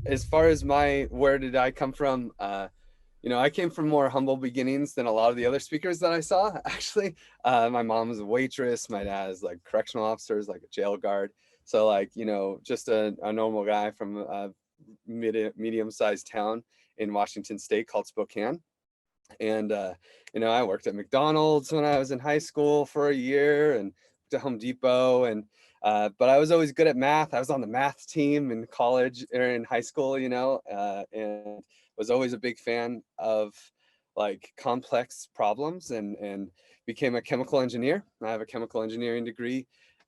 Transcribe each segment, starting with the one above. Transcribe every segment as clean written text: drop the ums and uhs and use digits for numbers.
as far as where did I come from? I came from more humble beginnings than a lot of the other speakers that I saw, actually. My mom was a waitress. My dad is like correctional officers, like a jail guard. So like, just a normal guy from a medium-sized town in Washington State called Spokane. And, I worked at McDonald's when I was in high school for a year and to Home Depot. But I was always good at math. I was on the math team in college or in high school, and was always a big fan of like complex problems and became a chemical engineer. I have a chemical engineering degree.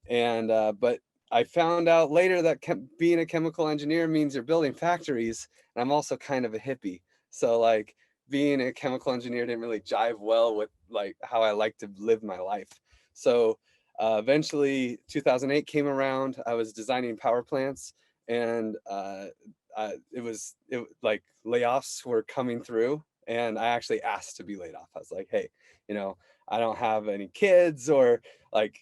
But I found out later that being a chemical engineer means you're building factories. And I'm also kind of a hippie. So like, being a chemical engineer didn't really jive well with like how I like to live my life. So eventually 2008 came around. I was designing power plants, and it like layoffs were coming through, and I actually asked to be laid off. I was like, hey, I don't have any kids or like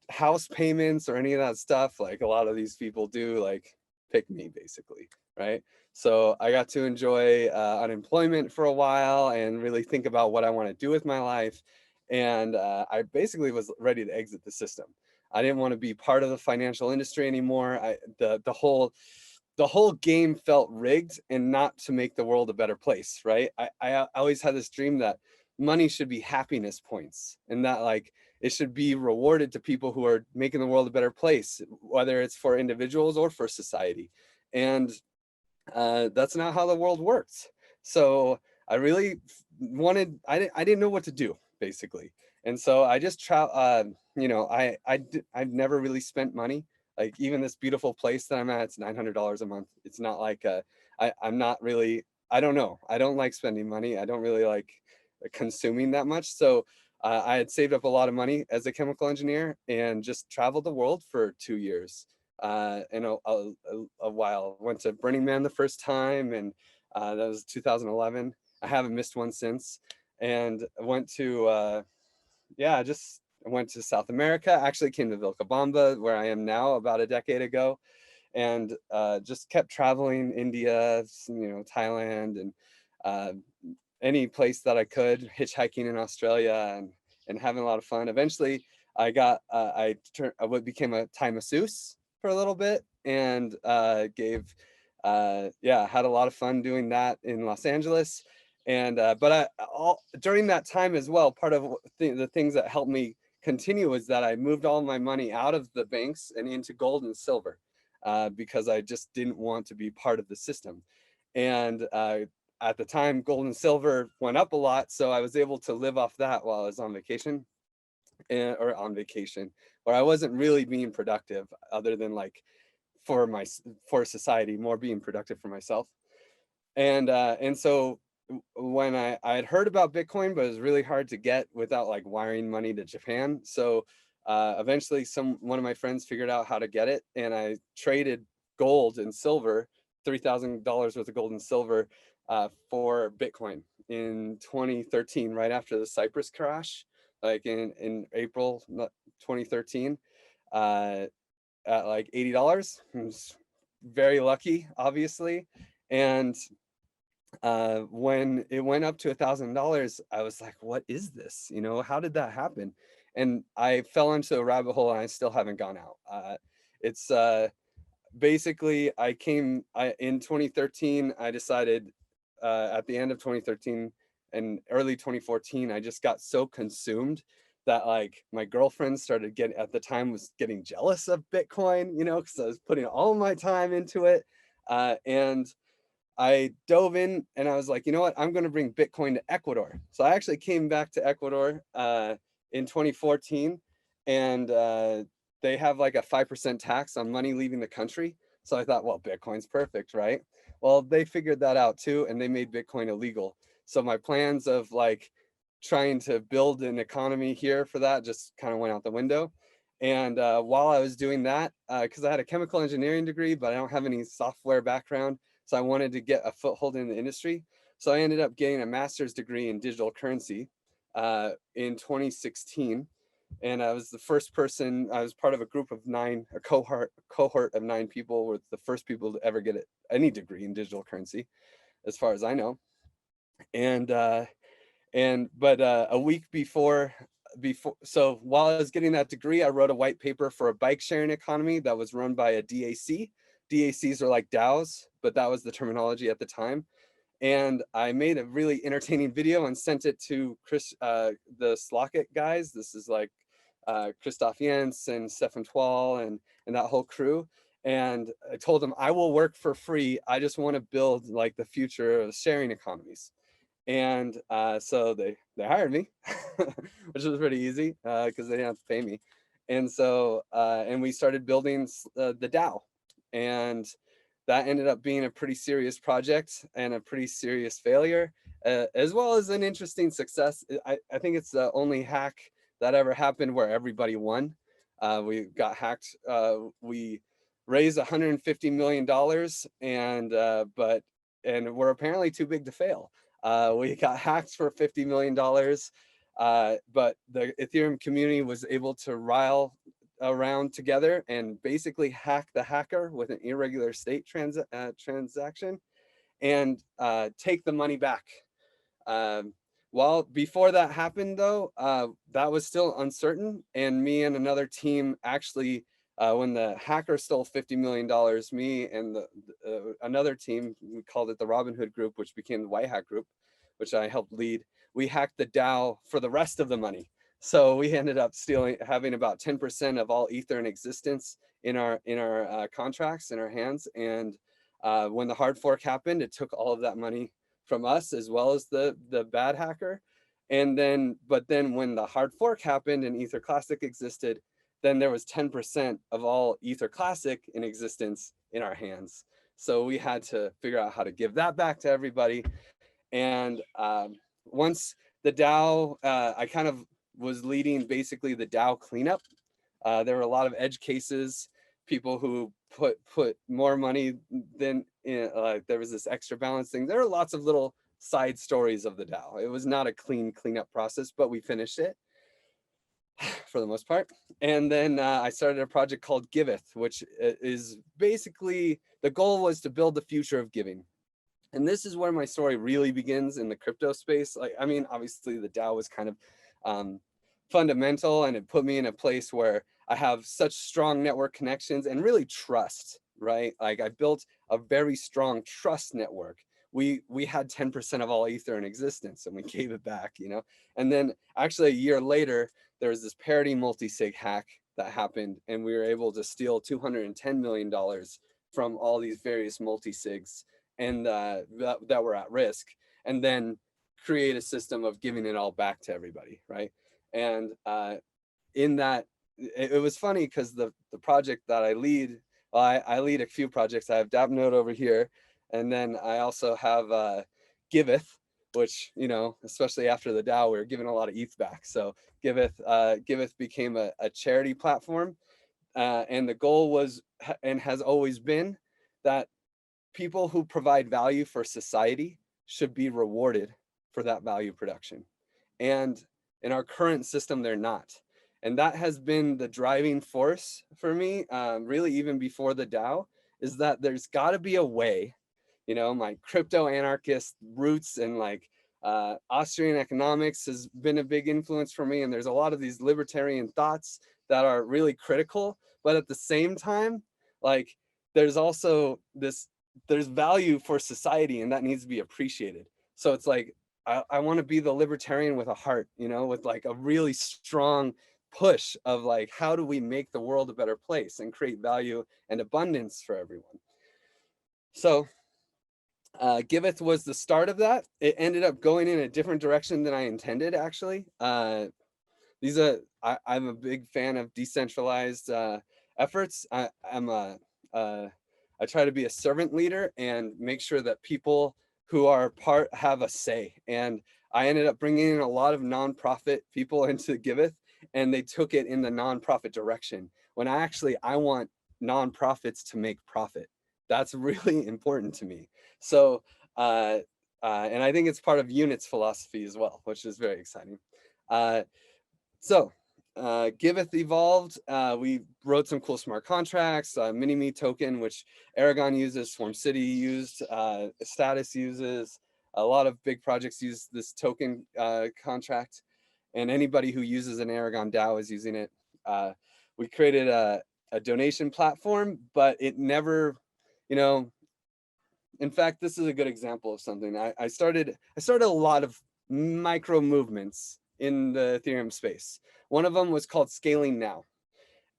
house payments or any of that stuff like a lot of these people do, like pick me basically, right? So I got to enjoy unemployment for a while and really think about what I want to do with my life. And I basically was ready to exit the system. I didn't want to be part of the financial industry anymore. The whole game felt rigged and not to make the world a better place, right? I always had this dream that money should be happiness points, and that like it should be rewarded to people who are making the world a better place, whether it's for individuals or for society. And that's not how the world works. So I really I didn't know what to do basically. And so I just I've never really spent money. Like even this beautiful place that I'm at, it's $900 a month. It's not like I'm not really, I don't know. I don't like spending money. I don't really like consuming that much. So I had saved up a lot of money as a chemical engineer and just traveled the world for 2 years in a while. Went to Burning Man the first time, and that was 2011. I haven't missed one since. And I went to, just I went to South America. Actually came to Vilcabamba, where I am now, about a decade ago, and just kept traveling India, Thailand, and uh, any place that I could, hitchhiking in Australia, and having a lot of fun. Eventually, I became a Thai masseuse for a little bit, and had a lot of fun doing that in Los Angeles. And but during that time as well, part of the things that helped me continue was that I moved all my money out of the banks and into gold and silver, because I just didn't want to be part of the system. And at the time, gold and silver went up a lot, so I was able to live off that while I was on vacation, or on vacation, where I wasn't really being productive, other than like for society, more being productive for myself. And so when I had heard about Bitcoin, but it was really hard to get without like wiring money to Japan. So eventually, one of my friends figured out how to get it, and I traded gold and silver, $3,000 worth of gold and silver, for Bitcoin in 2013, right after the Cyprus crash, like in April 2013, at like $80. I was very lucky, obviously. And when it went up to $1,000, I was like, what is this? How did that happen? And I fell into a rabbit hole, and I still haven't gone out. It's basically, in 2013, I decided, at the end of 2013 and early 2014, I just got so consumed that like my girlfriend started getting, at the time, was getting jealous of Bitcoin, because I was putting all my time into it. And I dove in, and I was like, you know what? I'm going to bring Bitcoin to Ecuador. So I actually came back to Ecuador in 2014, and they have like a 5% tax on money leaving the country. So I thought, well, Bitcoin's perfect, right? Well, they figured that out too, and they made Bitcoin illegal. So my plans of like trying to build an economy here for that just kind of went out the window. And while I was doing that, because I had a chemical engineering degree, but I don't have any software background, so I wanted to get a foothold in the industry. So I ended up getting a master's degree in digital currency in 2016. And I was the first person. I was part of a group of 9, a cohort of 9 people, were the first people to ever get any degree in digital currency, as far as I know. And but a week before, so while I was getting that degree, I wrote a white paper for a bike sharing economy that was run by a DAC. DACs are like DAOs, but that was the terminology at the time. And I made a really entertaining video and sent it to the Slockit guys. This is like Christoph Jens and Stefan Twall and that whole crew. And I told them, I will work for free. I just want to build like the future of sharing economies. And so they hired me, which was pretty easy because they didn't have to pay me. And so and we started building the DAO, and that ended up being a pretty serious project and a pretty serious failure, as well as an interesting success. I think it's the only hack that ever happened where everybody won. We got hacked. We raised $150 million, and we're apparently too big to fail. We got hacked for $50 million, but the Ethereum community was able to rile around together and basically hack the hacker with an irregular state transaction and take the money back. While before that happened, though, that was still uncertain. And me and another team actually, when the hacker stole $50 million, me and another team, we called it the Robin Hood Group, which became the White Hat Group, which I helped lead. We hacked the DAO for the rest of the money. So we ended up having about 10% of all Ether in existence in our contracts in our hands. And when the hard fork happened, it took all of that money from us as well as the bad hacker. And then, but then when the hard fork happened and Ether Classic existed, then there was 10% of all Ether Classic in existence in our hands. So we had to figure out how to give that back to everybody. And once the DAO, I kind of was leading basically the DAO cleanup. There were a lot of edge cases, people who put more money than there was this extra balance thing. There were lots of little side stories of the DAO. It was not a clean cleanup process, but we finished it for the most part. And then I started a project called Giveth, which is basically, the goal was to build the future of giving. And this is where my story really begins in the crypto space. Like, I mean, obviously the DAO was kind of fundamental, and it put me in a place where I have such strong network connections and really trust, right? Like I built a very strong trust network. We had 10% of all Ether in existence and we gave it back, you know? And then actually a year later, there was this parity multi-sig hack that happened, and we were able to steal $210 million from all these various multi-sigs and that were at risk, and then create a system of giving it all back to everybody, right? And in that, it was funny because the project that I lead, well, I lead a few projects. I have DAppNode over here, and then I also have Giveth, which, you know, especially after the DAO, we were giving a lot of ETH back. So Giveth became a charity platform, and the goal was and has always been that people who provide value for society should be rewarded for that value production. And in our current system, they're not. And that has been the driving force for me, really even before the DAO, is that there's got to be a way, you know, my crypto anarchist roots and like Austrian economics has been a big influence for me. And there's a lot of these libertarian thoughts that are really critical, but at the same time, like there's also there's value for society, and that needs to be appreciated. So it's like, I want to be the libertarian with a heart, you know, with like a really strong push of like, how do we make the world a better place and create value and abundance for everyone? So Giveth was the start of that. It ended up going in a different direction than I intended, actually. I'm a big fan of decentralized efforts. I try to be a servant leader and make sure that people who are part have a say. And I ended up bringing in a lot of nonprofit people into Giveth, and they took it in the nonprofit direction. When I want nonprofits to make profit. That's really important to me. So, and I think it's part of Unit's philosophy as well, which is very exciting. So Giveth evolved. We wrote some cool smart contracts, mini-me token, which Aragon uses, Swarm City used, Status uses. A lot of big projects use this token contract, and anybody who uses an Aragon DAO is using it. We created a donation platform, but it never, you know, in fact, this is a good example of something. I started a lot of micro movements in the Ethereum space. One of them was called Scaling Now.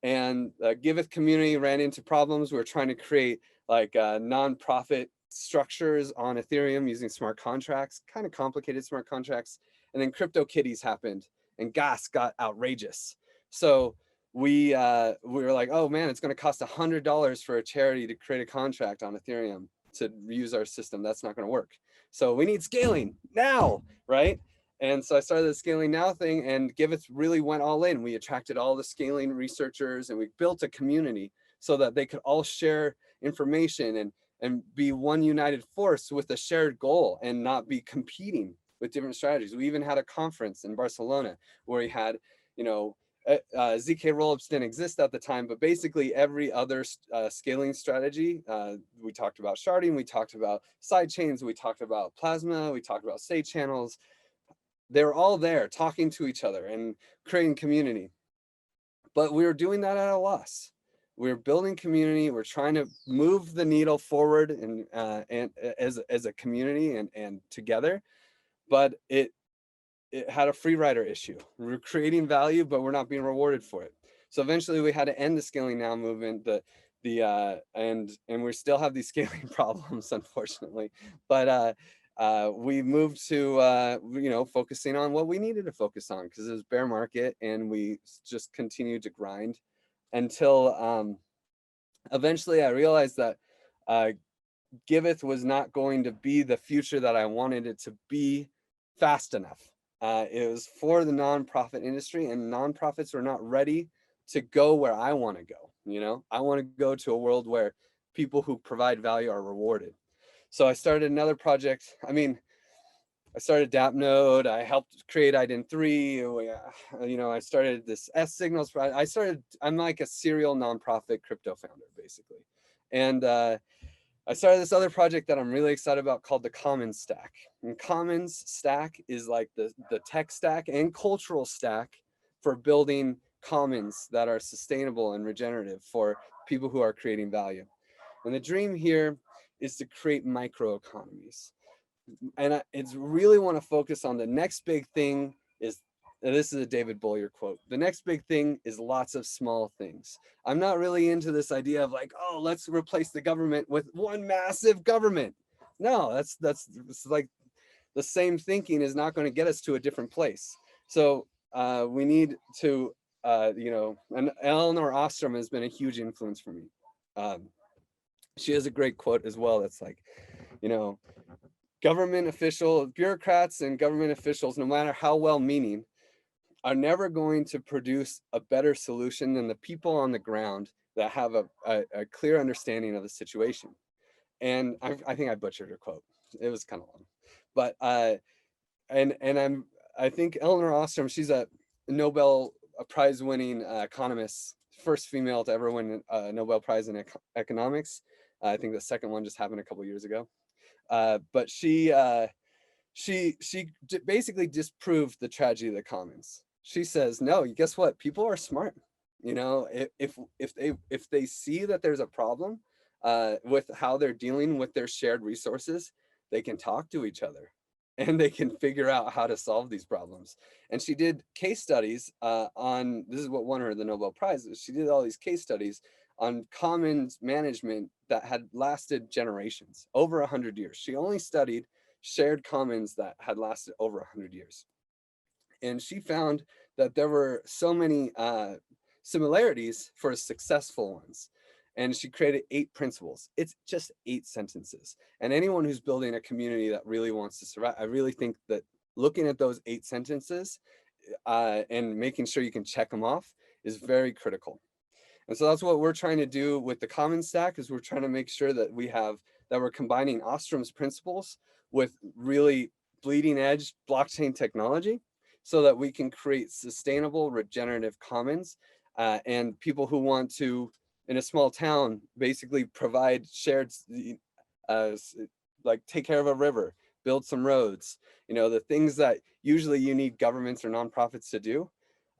And the Giveth community ran into problems. We were trying to create like nonprofit structures on Ethereum using smart contracts, kind of complicated smart contracts. And then CryptoKitties happened and gas got outrageous. So we were like, oh man, it's going to cost $100 for a charity to create a contract on Ethereum to use our system. That's not going to work. So we need scaling now, right? And so I started the Scaling Now thing, and Giveth really went all in. We attracted all the scaling researchers, and we built a community so that they could all share information and be one united force with a shared goal and not be competing with different strategies. We even had a conference in Barcelona where we had, you know, ZK rollups didn't exist at the time, but basically every other scaling strategy, we talked about sharding, we talked about side chains, we talked about plasma, we talked about state channels. They're all there talking to each other and creating community. But we were doing that at a loss. We're building community. We're trying to move the needle forward and as a community and together. But it had a free rider issue. We're creating value, but we're not being rewarded for it. So eventually we had to end the Scaling Now movement. And we still have these scaling problems, unfortunately. But we moved to you know, focusing on what we needed to focus on, because it was bear market, and we just continued to grind until eventually I realized that Giveth was not going to be the future that I wanted it to be fast enough. It was for the nonprofit industry, and nonprofits are not ready to go where I want to go. You know, I want to go to a world where people who provide value are rewarded. So I started another project. I mean, I started DAppNode. I helped create Ident3. You know, I started this S Signals. I'm like a serial nonprofit crypto founder, basically. And I started this other project that I'm really excited about called the Commons Stack. And Commons Stack is like the tech stack and cultural stack for building commons that are sustainable and regenerative for people who are creating value. And the dream here is to create micro-economies. And it's really want to focus on the next big thing is, this is a David Bollier quote, the next big thing is lots of small things. I'm not really into this idea of like, oh, let's replace the government with one massive government. No, that's like the same thinking is not going to get us to a different place. So we need to, you know, and Elinor Ostrom has been a huge influence for me. She has a great quote as well. That's like, you know, bureaucrats and government officials, no matter how well-meaning, are never going to produce a better solution than the people on the ground that have a clear understanding of the situation. And I think I butchered her quote. It was kind of long, but I think Elinor Ostrom, she's a Nobel Prize-winning economist, first female to ever win a Nobel Prize in economics. I think the second one just happened a couple years ago. But she basically disproved the tragedy of the commons. She says, no, guess what? People are smart. You know, if they see that there's a problem with how they're dealing with their shared resources, they can talk to each other and they can figure out how to solve these problems. And she did case studies on, this is what won her the Nobel Prize. She did all these case studies on commons management that had lasted generations, over 100 years. She only studied shared commons that had lasted over 100 years. And she found that there were so many similarities for successful ones. And she created 8 principles. It's just 8 sentences. And anyone who's building a community that really wants to survive, I really think that looking at those 8 sentences and making sure you can check them off is very critical. And so that's what we're trying to do with the Commons Stack, is we're trying to make sure that we're combining Ostrom's principles with really bleeding edge blockchain technology, so that we can create sustainable regenerative commons, and people who want to, in a small town, basically provide shared, uh, like take care of a river, build some roads, the things that usually you need governments or nonprofits to do.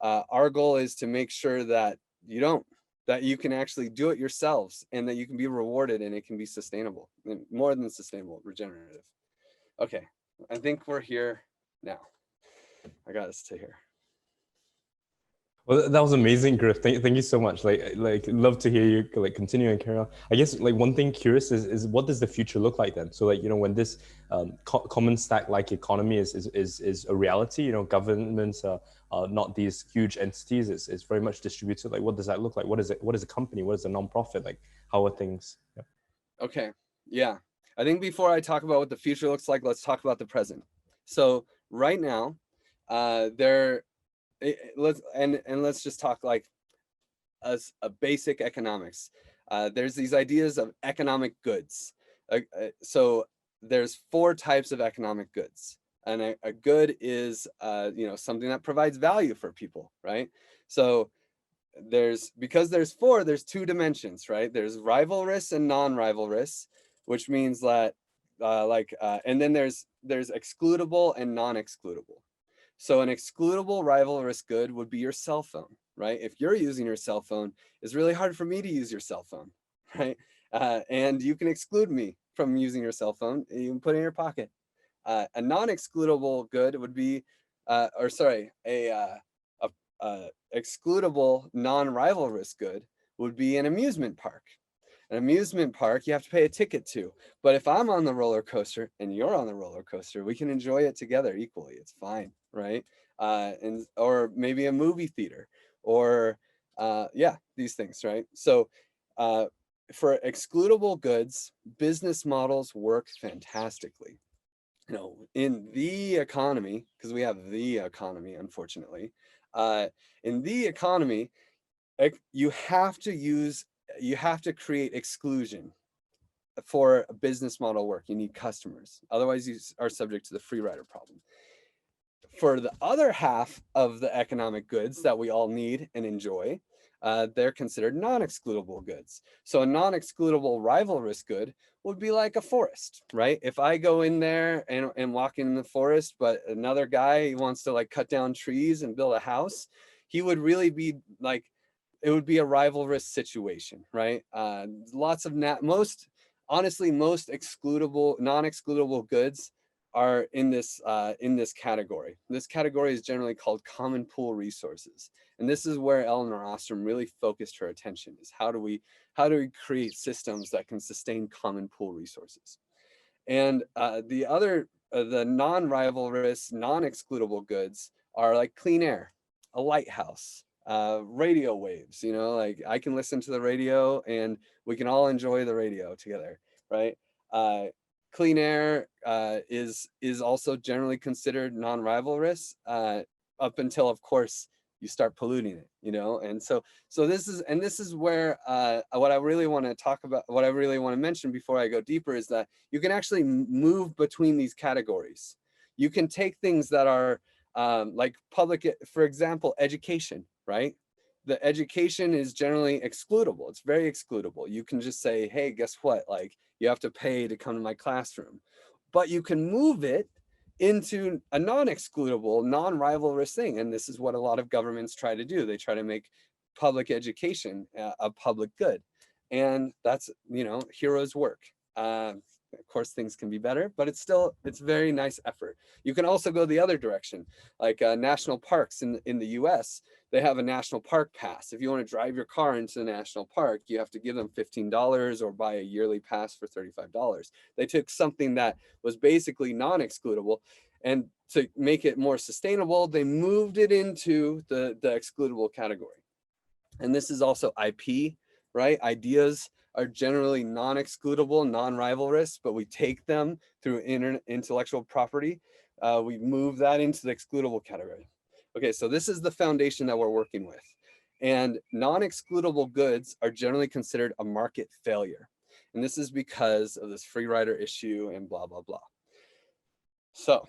Our goal is to make sure that you don't, that you can actually do it yourselves, and that you can be rewarded, and it can be sustainable, and more than sustainable, regenerative. Okay, I think we're here now. I got us to here. Well, that was amazing, Griff. Thank you so much. Like, love to hear you like continue and carry on. I guess like one thing curious is what does the future look like then? So like, when this common stack like economy is a reality, governments are not these huge entities. It's very much distributed. Like, what does that look like? What is it? What is a company? What is a nonprofit? Like, how are things? Yeah. Okay, yeah. I think before I talk about what the future looks like, let's talk about the present. So right now, let's just talk like as a basic economics. There's these ideas of economic goods. So there's 4 types of economic goods, and a good is something that provides value for people, right? So because there's 4, there's 2 dimensions, right? There's rivalrous and non-rivalrous, which means that and then there's excludable and non-excludable. So an excludable rivalrous good would be your cell phone, right? If you're using your cell phone, it's really hard for me to use your cell phone, right? And you can exclude me from using your cell phone, and you can put it in your pocket. A non-excludable good would be, a excludable non-rivalrous good would be an amusement park. An amusement park you have to pay a ticket to, but if I'm on the roller coaster and you're on the roller coaster, we can enjoy it together equally. It's fine, right? Or maybe a movie theater, or these things, right? So for excludable goods, business models work fantastically. In the economy, because we have the economy, unfortunately, in the economy, you have to create exclusion for a business model work. You need customers. Otherwise, you are subject to the free rider problem. For the other half of the economic goods that we all need and enjoy, they're considered non-excludable goods. So a non-excludable rivalrous good would be like a forest, right? If I go in there and walk in the forest, but another guy wants to like cut down trees and build a house, he would really be like, it would be a rivalrous situation, right? Most excludable, non-excludable goods are in this category. This category is generally called common pool resources, and this is where Elinor Ostrom really focused her attention: is how do we create systems that can sustain common pool resources? And the non-rivalrous, non-excludable goods are like clean air, a lighthouse, radio waves. Like I can listen to the radio and we can all enjoy the radio together, right? Clean air is also generally considered non-rivalrous, up until, of course, you start polluting it, and so this is where what I really want to talk about, what I really want to mention before I go deeper, is that you can actually move between these categories. You can take things that are like public, for example, education, right? The education is generally excludable. It's very excludable. You can just say, hey, guess what? Like, you have to pay to come to my classroom. But you can move it into a non-excludable, non-rivalrous thing. And this is what a lot of governments try to do. They try to make public education a public good. And that's, heroes work. Of course, things can be better, but it's very nice effort. You can also go the other direction, like national parks in the US. They have a national park pass. If you want to drive your car into the national park, you have to give them $15 or buy a yearly pass for $35. They took something that was basically non-excludable, and to make it more sustainable, they moved it into the excludable category. And this is also IP, right? Ideas are generally non-excludable, non-rivalrous, but we take them through intellectual property. We move that into the excludable category. Okay, so this is the foundation that we're working with. And non-excludable goods are generally considered a market failure. And this is because of this free rider issue and blah, blah, blah. So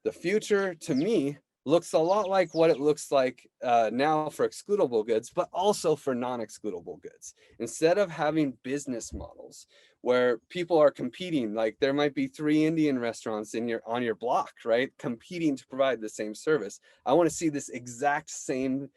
the future, to me, looks a lot like what it looks like now for excludable goods, but also for non-excludable goods. Instead of having business models where people are competing, like there might be 3 Indian restaurants on your block, right, competing to provide the same service. I want to see this exact same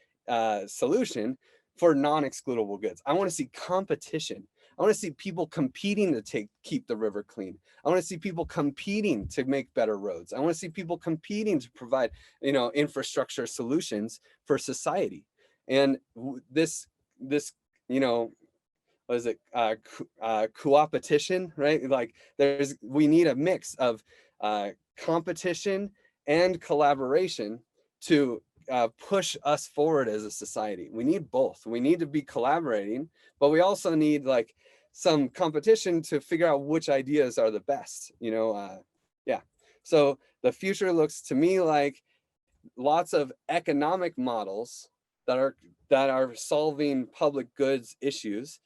solution for non-excludable goods. I want to see competition. I want to see people competing to keep the river clean. I want to see people competing to make better roads. I want to see people competing to provide, infrastructure solutions for society. And this, what is it, co-opetition, right? Like we need a mix of competition and collaboration to push us forward as a society. We need both. We need to be collaborating, but we also need like some competition to figure out which ideas are the best, yeah. So the future looks to me like lots of economic models that are solving public goods issues,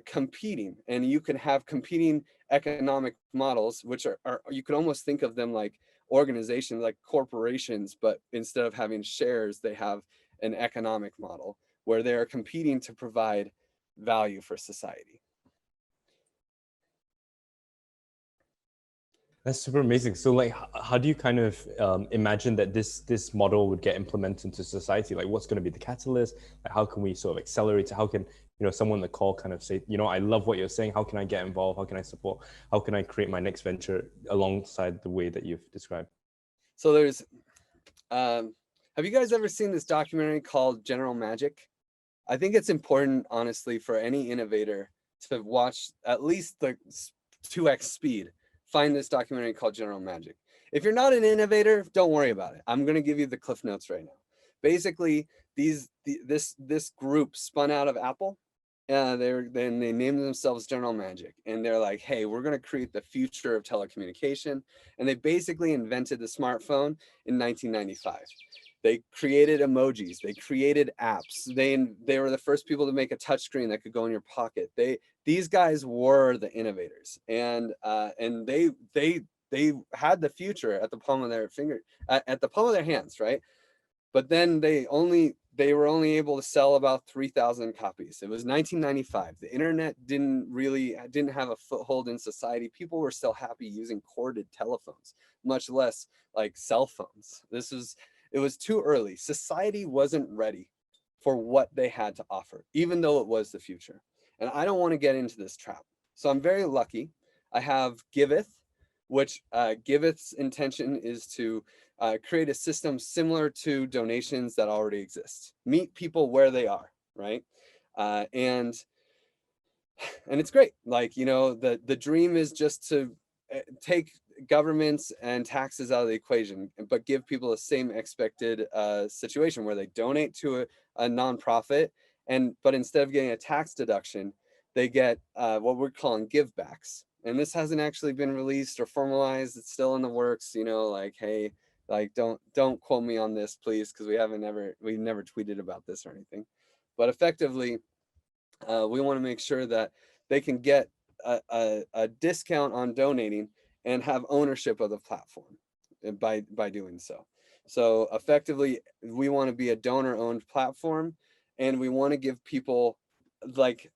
competing, and you can have competing economic models, which are you could almost think of them like organizations, like corporations, but instead of having shares, they have an economic model where they are competing to provide value for society. That's super amazing. So like, how do you kind of imagine that this model would get implemented into society? Like, what's going to be the catalyst? Like, how can we sort of accelerate it? How can, someone in the call kind of say, I love what you're saying. How can I get involved? How can I support? How can I create my next venture alongside the way that you've described? So there's, have you guys ever seen this documentary called General Magic? I think it's important, honestly, for any innovator to watch at least the 2x speed. Find this documentary called General Magic. If you're not an innovator, don't worry about it. I'm going to give you the cliff notes right now. Basically, this group spun out of Apple. They named themselves General Magic, and they're like, hey, we're going to create the future of telecommunication. And they basically invented the smartphone in 1995. They created emojis. They created apps. They were the first people to make a touchscreen that could go in your pocket. These guys were the innovators, and they had the future at the palm of their finger, at the palm of their hands, right? But then they were only able to sell about 3,000 copies. It was 1995. The internet didn't have a foothold in society. People were still happy using corded telephones, much less like cell phones. It was too early. Society wasn't ready for what they had to offer, even though it was the future. And I don't want to get into this trap. So I'm very lucky. I have Giveth, which Giveth's intention is to create a system similar to donations that already exist. Meet people where they are, right? And it's great. Like, the dream is just to take governments and taxes out of the equation, but give people the same expected situation where they donate to a nonprofit, but instead of getting a tax deduction, they get what we're calling givebacks. And this hasn't actually been released or formalized. It's still in the works, like, hey, like, don't quote me on this, please, because we never tweeted about this or anything. But effectively, we want to make sure that they can get a discount on donating and have ownership of the platform by doing so. So effectively, we want to be a donor-owned platform, and we want to give people like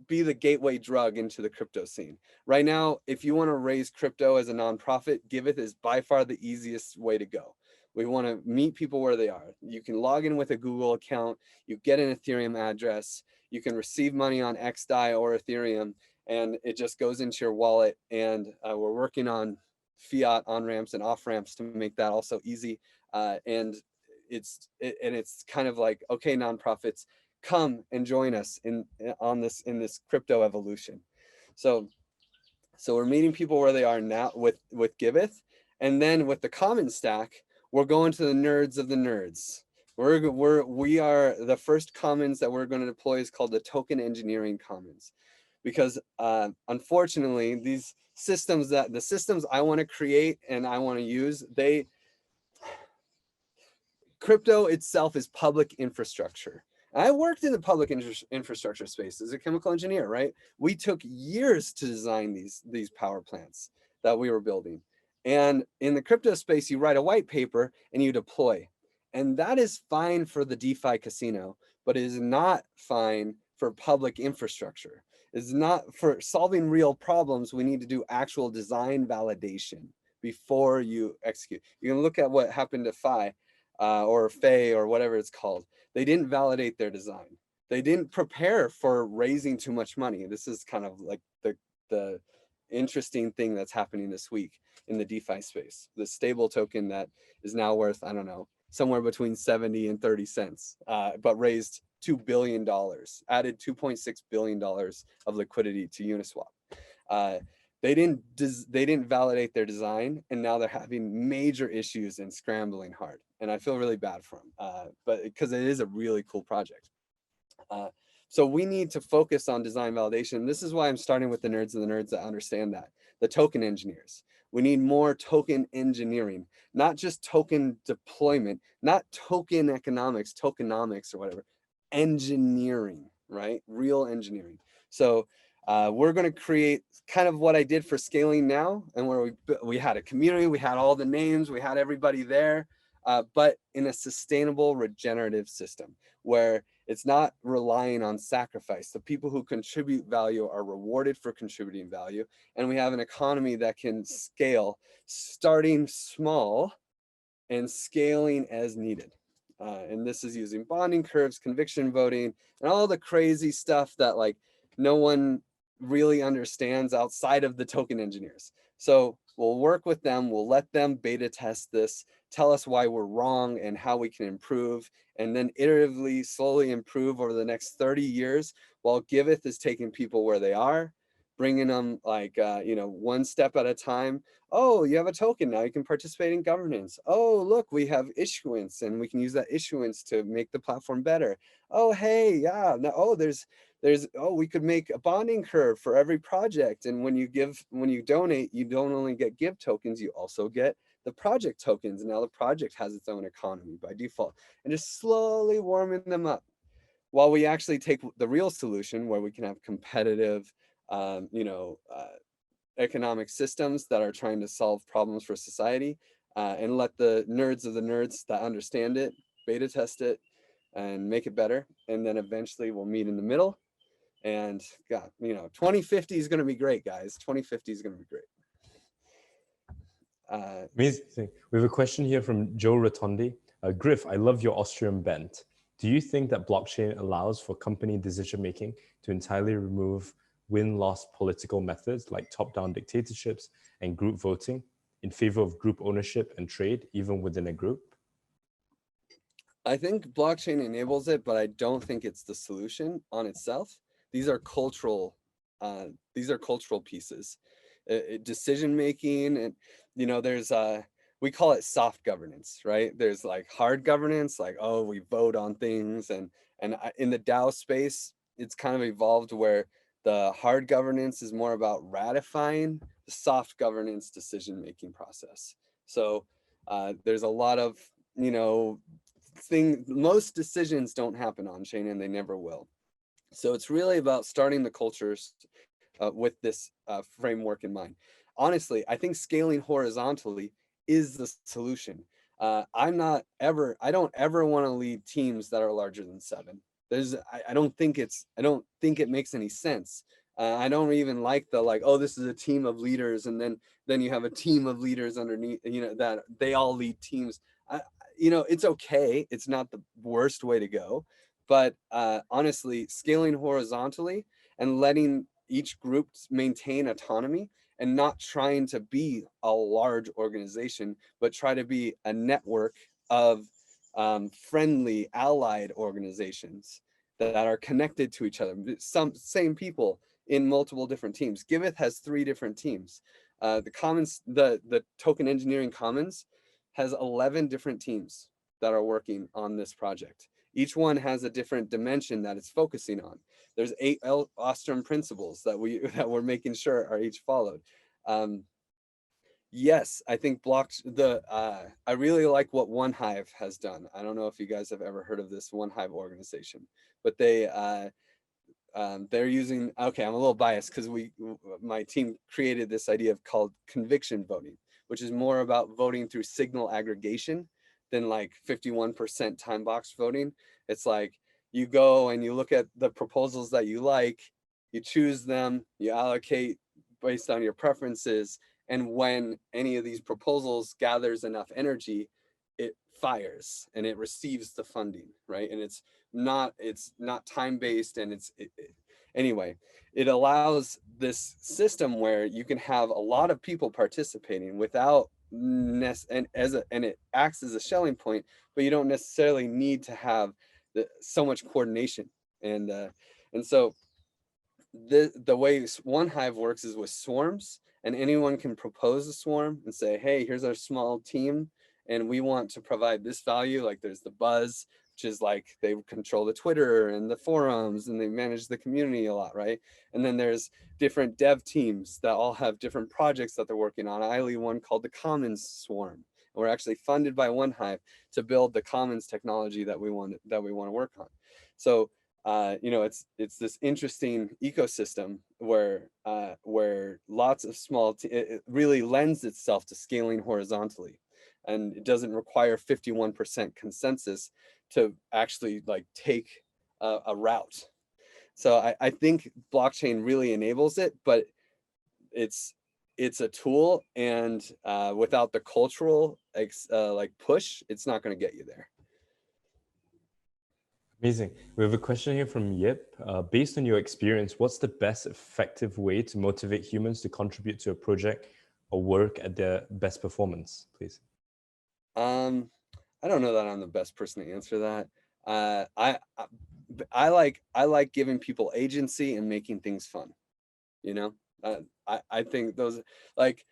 be the gateway drug into the crypto scene. Right now, if you want to raise crypto as a nonprofit, Giveth is by far the easiest way to go. We want to meet people where they are. You can log in with a Google account, you get an Ethereum address, you can receive money on XDAI or Ethereum, and it just goes into your wallet. And we're working on fiat on-ramps and off-ramps to make that also easy. And it's kind of like, okay, nonprofits, come and join us in this crypto evolution. So we're meeting people where they are now with Giveth, and then with the common stack, we're going to the nerds of the nerds. We are the first commons that we're going to deploy is called the token engineering commons, because unfortunately the systems I want to create and I want to use, crypto itself is public infrastructure. I worked in the public infrastructure space as a chemical engineer, right? We took years to design these power plants that we were building. And in the crypto space, you write a white paper and you deploy. And that is fine for the DeFi casino, but it is not fine for public infrastructure. It's not for solving real problems. We need to do actual design validation before you execute. You can look at what happened to Phi or Fei or whatever it's called. They didn't validate their design. They didn't prepare for raising too much money. This is kind of like the interesting thing that's happening this week in the DeFi space. The stable token that is now worth, I don't know, somewhere between 70 and 30 cents, but raised $2 billion, added $2.6 billion of liquidity to Uniswap. They didn't validate their design, and now they're having major issues and scrambling hard. And I feel really bad for them, but because it is a really cool project. So we need to focus on design validation. This is why I'm starting with the nerds and the nerds that understand that. The token engineers. We need more token engineering, not just token deployment, not token economics, tokenomics or whatever, engineering, right? Real engineering. So we're going to create kind of what I did for scaling now, and where we had a community, we had all the names, we had everybody there, but in a sustainable regenerative system where it's not relying on sacrifice. The people who contribute value are rewarded for contributing value. And we have an economy that can scale, starting small and scaling as needed. And this is using bonding curves, conviction voting, and all the crazy stuff that like no one really understands outside of the token engineers. So we'll work with them, we'll let them beta test this, tell us why we're wrong and how we can improve, and then iteratively, slowly improve over the next 30 years while Giveth is taking people where they are, bringing them like, one step at a time. Oh, you have a token now, you can participate in governance. Oh, look, we have issuance and we can use that issuance to make the platform better. Oh, hey, yeah, no, oh, we could make a bonding curve for every project. And when you donate, you don't only get give tokens, you also get the project tokens. Now the project has its own economy by default, and just slowly warming them up while we actually take the real solution where we can have competitive, economic systems that are trying to solve problems for society, and let the nerds of the nerds that understand it beta test it and make it better. And then eventually we'll meet in the middle. And God, 2050 is going to be great, guys. 2050 is going to be great. Amazing. We have a question here from Joe Rotondi. Griff, I love your Austrian bent. Do you think that blockchain allows for company decision-making to entirely remove win-loss political methods like top-down dictatorships and group voting in favor of group ownership and trade, even within a group? I think blockchain enables it, but I don't think it's the solution on itself. These are cultural pieces. Decision-making, and there's we call it soft governance, right? There's like hard governance, like, oh, we vote on things, and in the DAO space, it's kind of evolved where the hard governance is more about ratifying the soft governance decision-making process. So there's a lot of, most decisions don't happen on chain, and they never will. So it's really about starting the cultures with this framework in mind. Honestly, I think scaling horizontally is the solution. I don't ever want to lead teams that are larger than 7. I don't think it makes any sense. I don't even like the oh, this is a team of leaders, and then you have a team of leaders underneath, that they all lead teams. It's okay. It's not the worst way to go, but honestly, scaling horizontally and letting each group maintain autonomy and not trying to be a large organization, but try to be a network of friendly allied organizations that are connected to each other, same people in multiple different teams. Giveth has 3 different teams. The token engineering commons has 11 different teams that are working on this project. Each one has a different dimension that it's focusing on. There's 8 Ostrom principles that we're making sure are each followed. Yes, I think I really like what One Hive has done. I don't know if you guys have ever heard of this One Hive organization, but they're using, okay, I'm a little biased because my team created this idea called conviction voting, which is more about voting through signal aggregation than like 51% time box voting. It's like you go and you look at the proposals that you like, you choose them, you allocate based on your preferences, and when any of these proposals gathers enough energy, it fires and it receives the funding, right? And it's not time-based, and anyway, it allows this system where you can have a lot of people participating without and it acts as a Schelling point, but you don't necessarily need to have so much coordination. And so the way One Hive works is with swarms, and anyone can propose a swarm and say, hey, here's our small team, and we want to provide this value. Like there's the buzz, which is like they control the Twitter and the forums, and they manage the community a lot, right? And then there's different dev teams that all have different projects that they're working on. I lead one called the Commons Swarm. And we're actually funded by One Hive to build the Commons technology that we want to work on. So you know, it's this interesting ecosystem where lots of small, it really lends itself to scaling horizontally, and it doesn't require 51% consensus to actually like take a route. So I think blockchain really enables it, but it's a tool, and without the cultural like push, it's not going to get you there. Amazing. We have a question here from Yip. Based on your experience, what's the best effective way to motivate humans to contribute to a project or work at their best performance, please? I don't know that I'm the best person to answer that. I like giving people agency and making things fun. You know, I think those like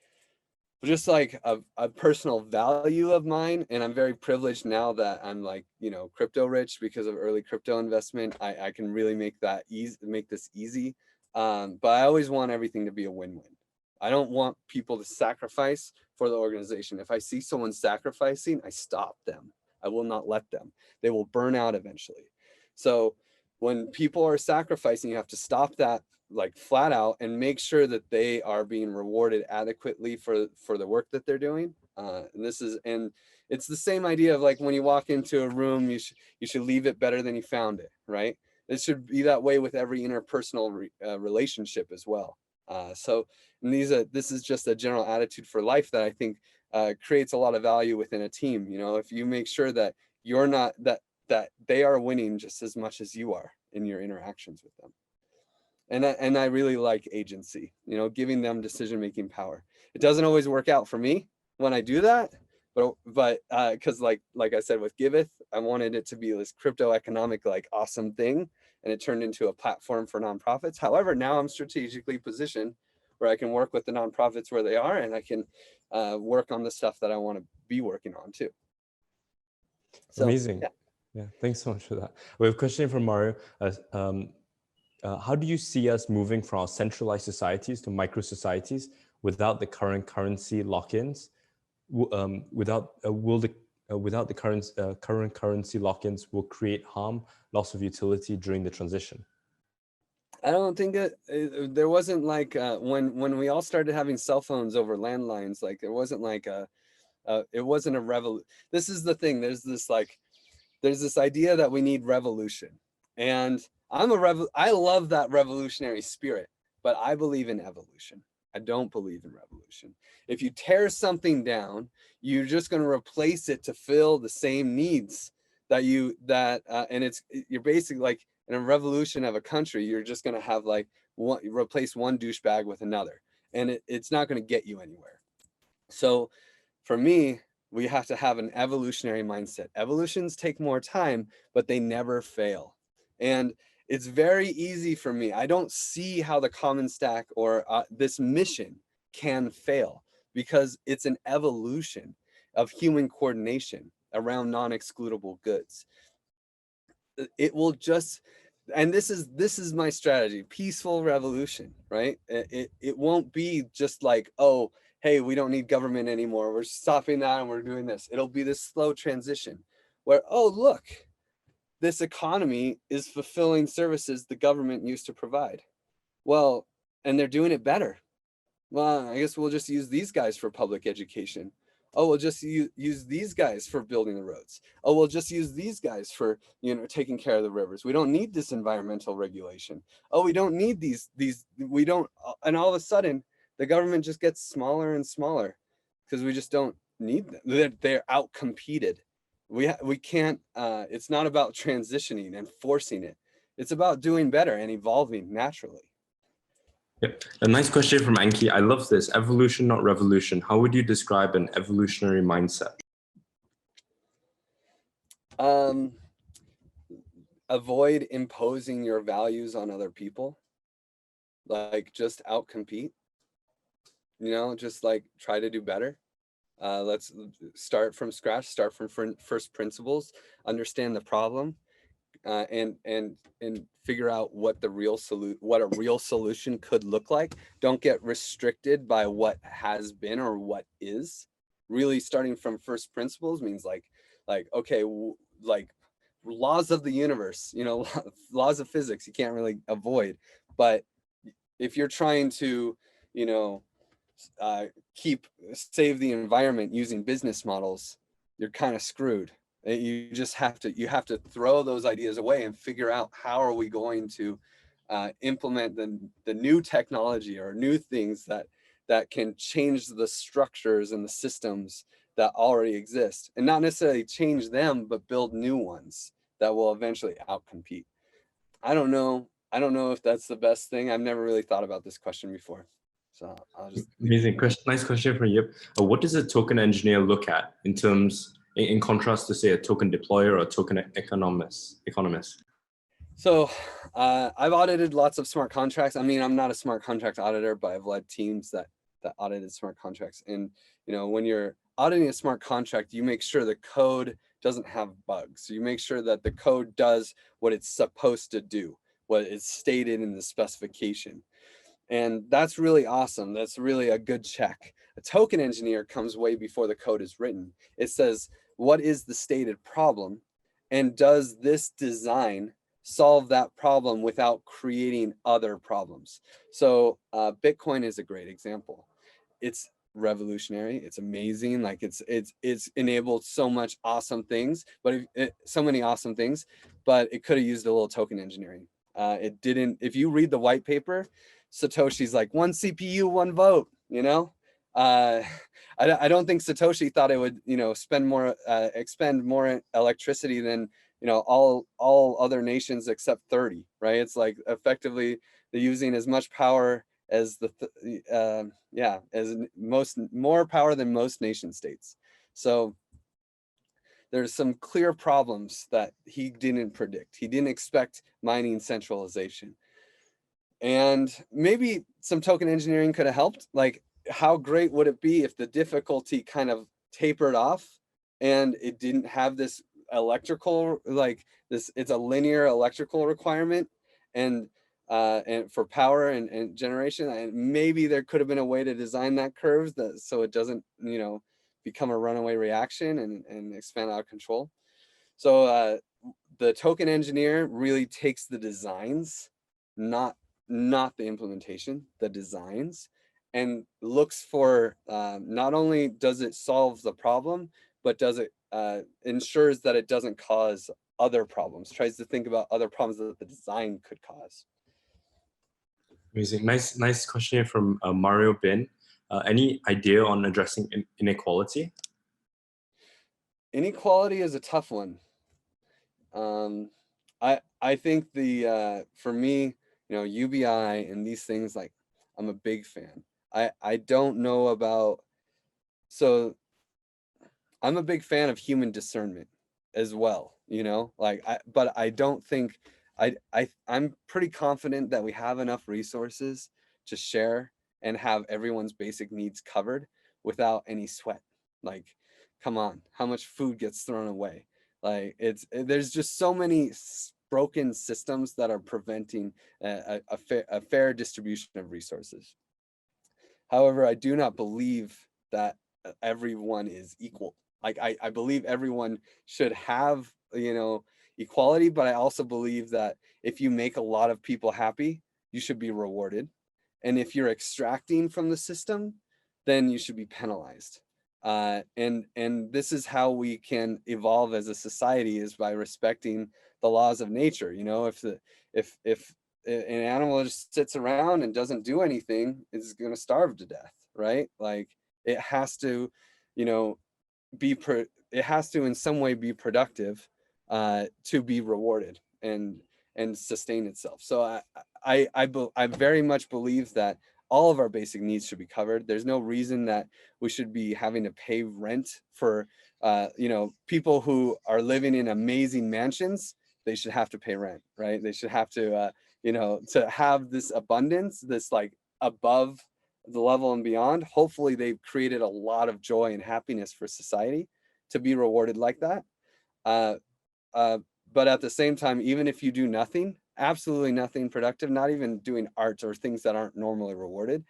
just like a personal value of mine, and I'm very privileged now that I'm like, you know, crypto rich because of early crypto investment. I can really make this easy. But I always want everything to be a win-win. I don't want people to sacrifice for the organization. If I see someone sacrificing, I stop them. I will not let them. They will burn out eventually. So when people are sacrificing, you have to stop that like flat out and make sure that they are being rewarded adequately for the work that they're doing. And it's the same idea of like when you walk into a room, you should leave it better than you found it, right? It should be that way with every interpersonal relationship as well. So this is just a general attitude for life that I think creates a lot of value within a team. You know, if you make sure that you're not that they are winning just as much as you are in your interactions with them. And I really like agency, you know, giving them decision-making power. It doesn't always work out for me when I do that, but because like I said with Giveth, I wanted it to be this crypto economic like awesome thing, and it turned into a platform for nonprofits. However, now I'm strategically positioned where I can work with the nonprofits where they are, and I can work on the stuff that I want to be working on too. So, amazing. Yeah, thanks so much for that. We have a question from Mario. How do you see us moving from our centralized societies to micro societies without the current currency lock-ins? Without the current currency lock-ins will create harm, loss of utility during the transition? I don't think there wasn't like when we all started having cell phones over landlines, like there wasn't like it wasn't a revolution. This is the thing. There's this idea that we need revolution, and I love that revolutionary spirit, but I believe in evolution. I don't believe in revolution. If you tear something down, you're just going to replace it to fill the same needs and you're basically like in a revolution of a country, you're just going to have like replace one douchebag with another, and it's not going to get you anywhere. So for me, we have to have an evolutionary mindset. Evolutions take more time, but they never fail. And it's very easy for me. I don't see how the common stack or this mission can fail, because it's an evolution of human coordination around non-excludable goods. It will just, and this is my strategy, peaceful revolution, right? It won't be just like, oh, hey, we don't need government anymore, we're stopping that and we're doing this. It'll be this slow transition where, oh, look, this economy is fulfilling services the government used to provide. Well, and they're doing it better. well, I guess we'll just use these guys for public education. Oh, we'll just use these guys for building the roads. Oh, we'll just use these guys for, taking care of the rivers. We don't need this environmental regulation. Oh, we don't need we don't, and all of a sudden the government just gets smaller and smaller because we just don't need them. They're outcompeted. We can't, it's not about transitioning and forcing it. It's about doing better and evolving naturally. Yep. A nice question from Anki. I love this. Evolution, not revolution. How would you describe an evolutionary mindset? Avoid imposing your values on other people. Like, just outcompete. Just like try to do better. Let's start from scratch, start from first principles, understand the problem, and figure out what a real solution could look like. Don't get restricted by what has been or what is. Really starting from first principles means like okay, like laws of the universe, laws of physics you can't really avoid, but if you're trying to save the environment using business models, you're kind of screwed. You just have to throw those ideas away and figure out how are we going to implement the new technology or new things that can change the structures and the systems that already exist, and not necessarily change them, but build new ones that will eventually outcompete. I don't know if that's the best thing. I've never really thought about this question before. So I'll just amazing question. Nice question from you. What does a token engineer look at in contrast to, say, a token deployer or a token economist? So I've audited lots of smart contracts. I mean, I'm not a smart contract auditor, but I've led teams that audited smart contracts. And when you're auditing a smart contract, you make sure the code doesn't have bugs. You make sure that the code does what it's supposed to do, what is stated in the specification. And that's really awesome. That's really a good check. A token engineer comes way before the code is written. It says, what is the stated problem? And does this design solve that problem without creating other problems? So Bitcoin is a great example. It's revolutionary. It's amazing. Like it's enabled so much awesome things, but so many awesome things, but it could have used a little token engineering. It didn't. If you read the white paper, Satoshi's like, one CPU, one vote, I don't think Satoshi thought it would, expend more electricity than, all other nations except 30, right? It's like effectively they're using as much power as more power than most nation states. So there's some clear problems that he didn't predict. He didn't expect mining centralization. And maybe some token engineering could have helped. Like, how great would it be if the difficulty kind of tapered off and it didn't have this electrical, it's a linear electrical requirement and for power and generation. And maybe there could have been a way to design that curve so it doesn't, become a runaway reaction and expand out of control. So the token engineer really takes the designs, not the implementation, the designs, and looks for not only does it solve the problem, but does it ensures that it doesn't cause other problems, tries to think about other problems that the design could cause. Amazing. Nice question here from Mario Bin. Any idea on addressing inequality? Inequality is a tough one. I think for me, UBI and these things, like, I'm a big fan. I don't know about, so I'm a big fan of human discernment as well, but I don't think, I'm pretty confident that we have enough resources to share and have everyone's basic needs covered without any sweat. Like, come on, how much food gets thrown away? Like, there's just so many broken systems that are preventing a fair distribution of resources. However, I do not believe that everyone is equal. Like, I believe everyone should have, equality, but I also believe that if you make a lot of people happy, you should be rewarded. And if you're extracting from the system, then you should be penalized. And this is how we can evolve as a society, is by respecting the laws of nature. You know, if an animal just sits around and doesn't do anything, it's going to starve to death, right? Like, it has to, you know, it has to in some way be productive to be rewarded and sustain itself. So I very much believe that all of our basic needs should be covered. There's no reason that we should be having to pay rent for you know, people who are living in amazing mansions. They should have to pay rent, right? They should have to you know, to have this abundance, this like above the level and beyond. Hopefully they've created a lot of joy and happiness for society to be rewarded like that. But at the same time, even if you do nothing, absolutely nothing productive, not even doing art or things that aren't normally rewarded,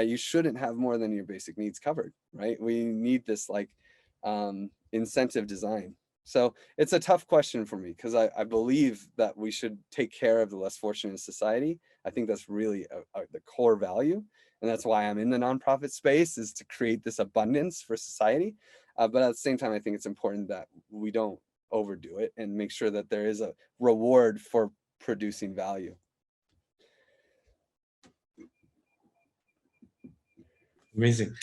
you shouldn't have more than your basic needs covered, right? We need this like incentive design. So it's a tough question for me, because I believe that we should take care of the less fortunate in society. I think that's really the core value. And that's why I'm in the nonprofit space, is to create this abundance for society. But at the same time, I think it's important that we don't overdo it and make sure that there is a reward for producing value. Amazing.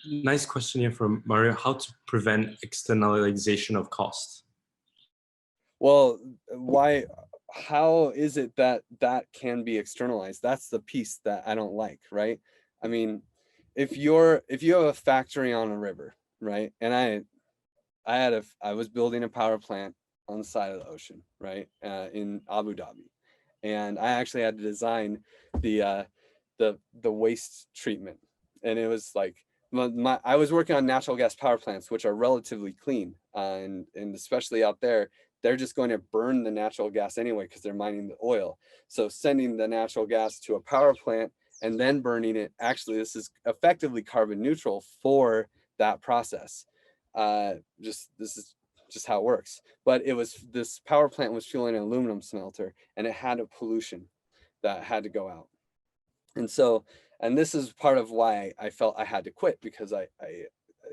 Nice question here from Mario. How to prevent externalization of cost? Well, how is it that that can be externalized? That's the piece that I don't like, right? I mean, if you have a factory on a river, right? And I was building a power plant on the side of the ocean, right? In Abu Dhabi. And I actually had to design the waste treatment. And it was like, I was working on natural gas power plants, which are relatively clean. And especially out there, they're just going to burn the natural gas anyway, because they're mining the oil. So sending the natural gas to a power plant and then burning it, actually, this is effectively carbon neutral for that process. This is just how it works. But this power plant was fueling an aluminum smelter, and it had a pollution that had to go out. And so, and this is part of why I felt I had to quit, because I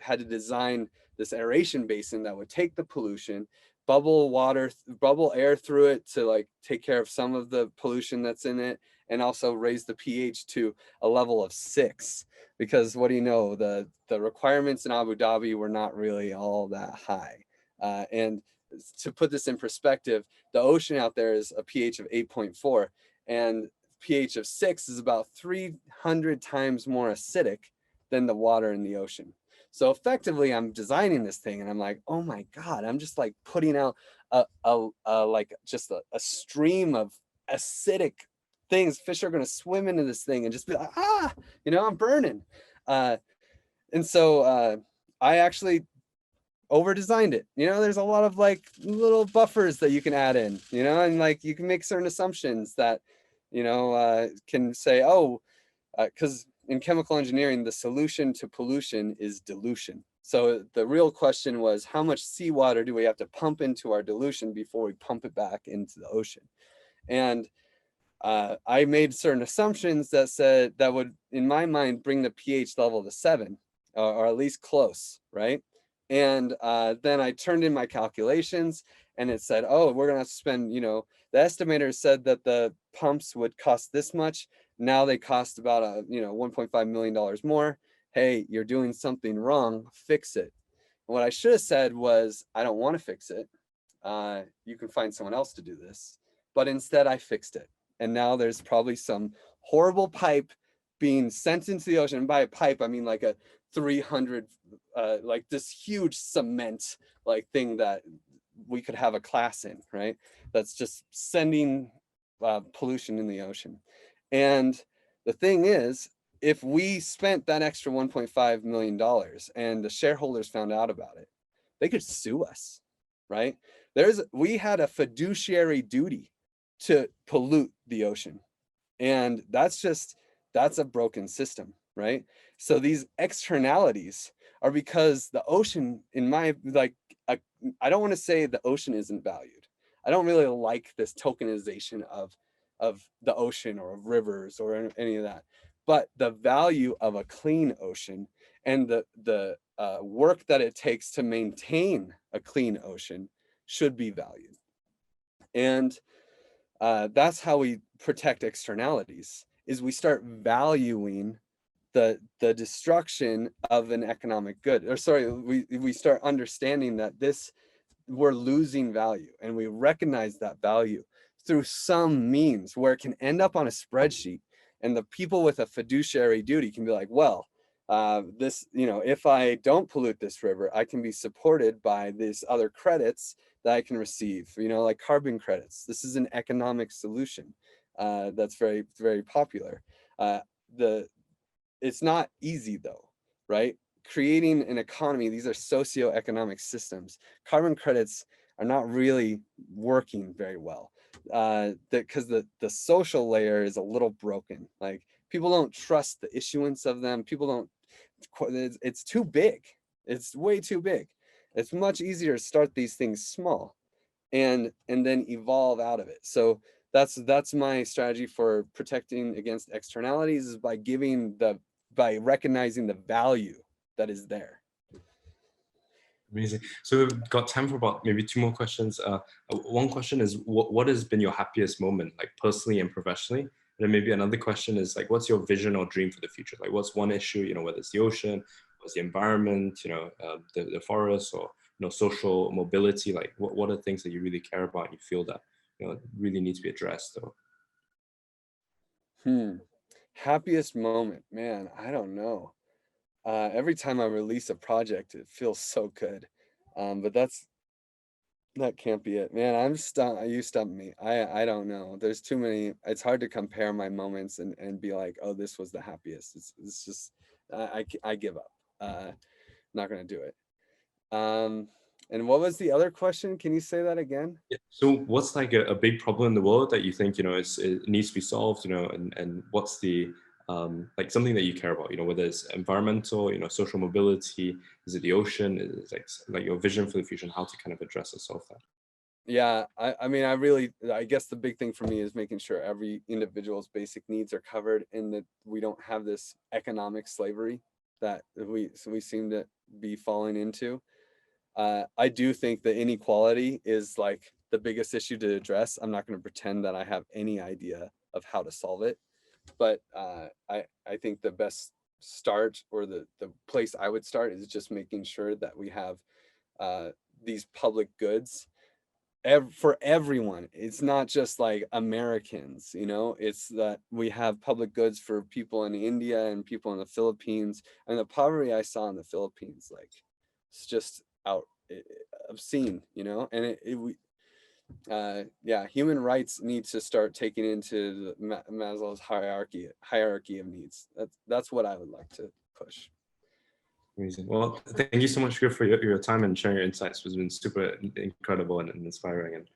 had to design this aeration basin that would take the pollution, bubble air through it to like take care of some of the pollution that's in it, and also raise the pH to a level of 6. Because what do you know, the requirements in Abu Dhabi were not really all that high. And to put this in perspective, the ocean out there is a pH of 8.4, and pH of 6 is about 300 times more acidic than the water in the ocean. So effectively, I'm designing this thing, and I'm like, oh my God, I'm just like putting out like just a stream of acidic things. Fish are going to swim into this thing and just be like, you know, I'm burning. And so I actually over-designed it. You know, there's a lot of like little buffers that you can add in, you know, and like you can make certain assumptions that, you know, can say, oh, because in chemical engineering, the solution to pollution is dilution. So the real question was, how much seawater do we have to pump into our dilution before we pump it back into the ocean? And I made certain assumptions that said that would, in my mind, bring the pH level to 7, or at least close, right? And then I turned in my calculations, and it said, oh, we're gonna have to spend, you know, the estimator said that the pumps would cost this much. Now they cost about $1.5 million more. Hey, you're doing something wrong, fix it. And what I should have said was, I don't want to fix it. You can find someone else to do this. But instead I fixed it. And now there's probably some horrible pipe being sent into the ocean. And by a pipe, I mean like a 300, like this huge cement like thing that we could have a class in, right? That's just sending pollution in the ocean. And the thing is, if we spent that extra $1.5 million and the shareholders found out about it, they could sue us, right? We had a fiduciary duty to pollute the ocean. And that's a broken system, right? So these externalities are because the ocean, in my, like, I don't want to say the ocean isn't valued. I don't really like this tokenization of of the ocean or of rivers or any of that. But the value of a clean ocean and the work that it takes to maintain a clean ocean should be valued. And that's how we protect externalities, is we start valuing the destruction of an economic good. Or sorry, we start understanding that we're losing value, and we recognize that value through some means where it can end up on a spreadsheet, and the people with a fiduciary duty can be like, well, this, if I don't pollute this river, I can be supported by these other credits that I can receive, like carbon credits. This is an economic solution that's very, very popular. It's not easy though, right? Creating an economy, these are socioeconomic systems. Carbon credits are not really working very well because the social layer is a little broken. Like, people don't trust the issuance of them. People don't, it's too big. It's way too big. It's much easier to start these things small and then evolve out of it. So that's my strategy for protecting against externalities, is by recognizing the value that is there. Amazing. So we've got time for about maybe 2 more questions. One question is, what has been your happiest moment, like personally and professionally? And then maybe another question is like, what's your vision or dream for the future? Like, what's one issue, whether it's the ocean, what's the environment, the forest, or social mobility? Like, what are things that you really care about and you feel that really need to be addressed? Happiest moment, man, I don't know. Every time I release a project, it feels so good. But that can't be it, man. I'm stumped. You stumped me. I don't know. There's too many. It's hard to compare my moments and be like, oh, this was the happiest. It's just I give up. Not gonna do it. And what was the other question? Can you say that again? Yeah. So what's like a big problem in the world that you think, it needs to be solved, and what's the like something that you care about, whether it's environmental, social mobility, is it the ocean, is it like your vision for the future and how to kind of address and solve that? Yeah, I mean, I guess the big thing for me is making sure every individual's basic needs are covered, and that we don't have this economic slavery that we seem to be falling into. I do think that inequality is like the biggest issue to address. I'm not going to pretend that I have any idea of how to solve it, but I think the best start, or the place I would start, is just making sure that we have these public goods for everyone. It's not just like Americans, it's that we have public goods for people in India and people in the Philippines. And the poverty I saw in the Philippines, like, it's just obscene, and yeah, human rights need to start taking into the Maslow's hierarchy of needs. That's what I would like to push. Amazing. Well, thank you so much, Griff, for your time and sharing your insights. It's been super incredible and inspiring. And